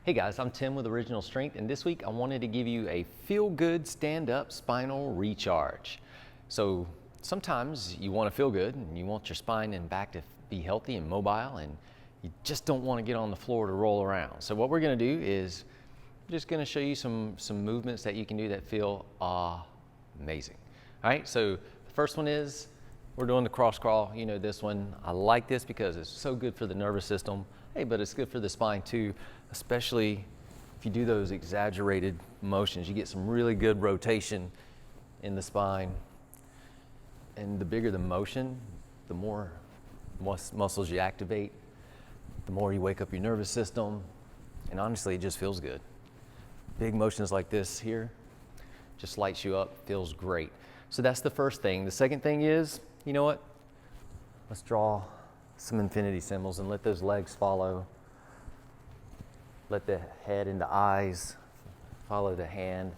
Hey guys, I'm Tim with Original Strength, and this week I wanted to give you a feel-good stand-up spinal recharge. So sometimes you want to feel good and you want your spine and back to be healthy and mobile, and you just don't want to get on the floor to roll around. So what we're going to do is I'm just going to show you some movements that you can do that feel amazing. All right, so the first one is we're doing the cross crawl. You know this one. I like this because it's so good for the nervous system. Hey, but it's good for the spine too, especially if you do those exaggerated motions. You get some really good rotation in the spine. And the bigger the motion, the more muscles you activate, the more you wake up your nervous system. And honestly, it just feels good. Big motions like this here just lights you up, feels great. So that's the first thing. The second thing is, you know what? Let's draw some infinity symbols and let those legs follow. Let the head and the eyes follow the hand.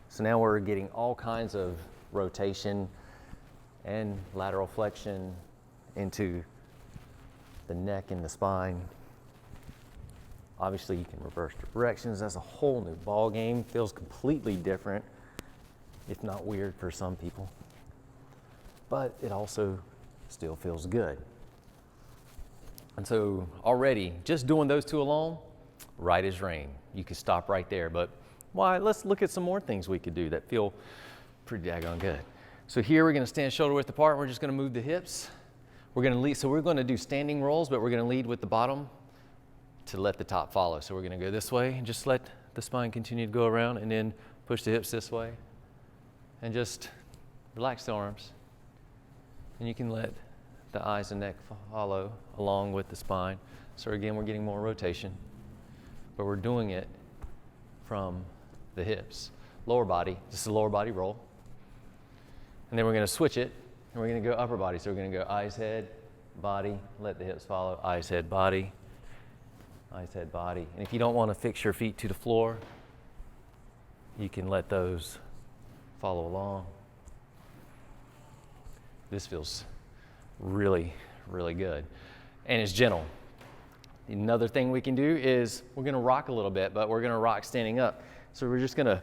So now we're getting all kinds of rotation and lateral flexion into the neck and the spine. Obviously you can reverse directions. That's a whole new ball game. Feels completely different, if not weird for some people. But it also still feels good. And so already, just doing those two alone, right as rain. You could stop right there, but why? Let's look at some more things we could do that feel pretty daggone good. So here we're gonna stand shoulder width apart. We're just gonna move the hips. We're gonna lead, so we're gonna do standing rolls, but we're gonna lead with the bottom to let the top follow. So we're gonna go this way and just let the spine continue to go around, and then push the hips this way and just relax the arms. And you can let the eyes and neck follow along with the spine. So again, we're getting more rotation, but we're doing it from the hips. Lower body, this is a lower body roll. And then we're gonna switch it, and we're gonna go upper body. So we're gonna go eyes, head, body, let the hips follow, eyes, head, body, eyes, head, body. And if you don't wanna fix your feet to the floor, you can let those follow along. This feels really, really good. And it's gentle. Another thing we can do is we're gonna rock a little bit, but we're gonna rock standing up. So we're just gonna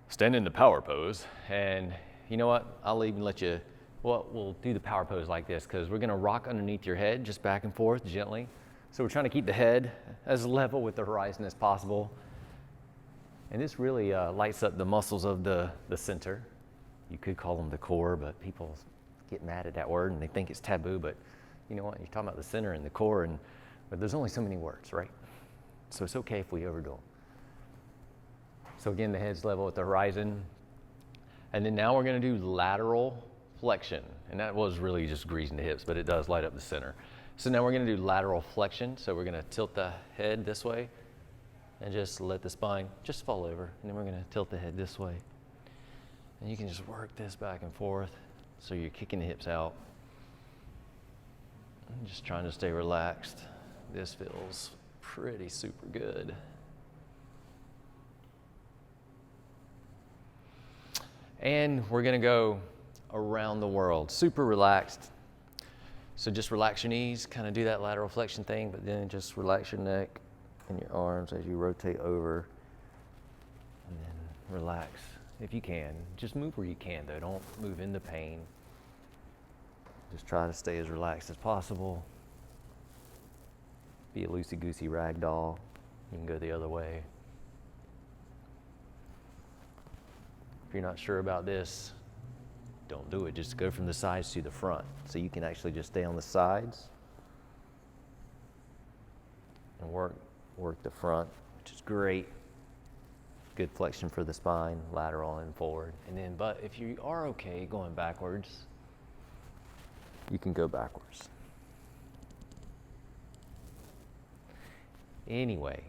stand in the power pose. And you know what? I'll even let you, well, we'll do the power pose like this, because we're gonna rock underneath your head, just back and forth gently. So we're trying to keep the head as level with the horizon as possible. And this really lights up the muscles of the center. You could call them the core, but people get mad at that word and they think it's taboo, but you know what, you're talking about the center and the core, but there's only so many words, right? So it's okay if we overdo them. So again, the head's level with the horizon. And then now we're gonna do lateral flexion. And that was really just greasing the hips, but it does light up the center. So now we're gonna do lateral flexion. So we're gonna tilt the head this way and just let the spine just fall over. And then we're gonna tilt the head this way. And you can just work this back and forth. So you're kicking the hips out. I'm just trying to stay relaxed. This feels pretty super good. And we're gonna go around the world, super relaxed. So just relax your knees, kind of do that lateral flexion thing, but then just relax your neck and your arms as you rotate over. And then relax. If you can, just move where you can though, don't move into pain. Just try to stay as relaxed as possible. Be a loosey-goosey rag doll. You can go the other way. If you're not sure about this, don't do it. Just go from the sides to the front. So you can actually just stay on the sides and work the front, which is great. Good flexion for the spine, lateral and forward. And then, but if you are okay going backwards, you can go backwards. Anyway,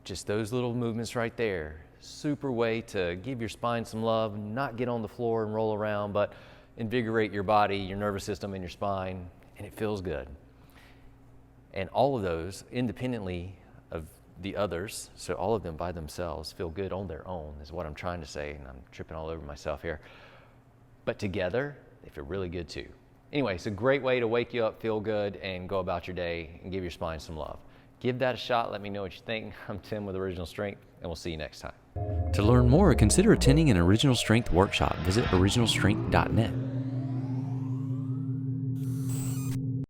just those little movements right there, super way to give your spine some love, not get on the floor and roll around, but invigorate your body, your nervous system, and your spine, and it feels good. And all of those independently of the others, so all of them by themselves feel good on their own, is what I'm trying to say, and I'm tripping all over myself here. But together, they feel really good too. Anyway, it's a great way to wake you up, feel good, and go about your day and give your spine some love. Give that a shot. Let me know what you think. I'm Tim with Original Strength, and we'll see you next time. To learn more, consider attending an Original Strength workshop. Visit originalstrength.net.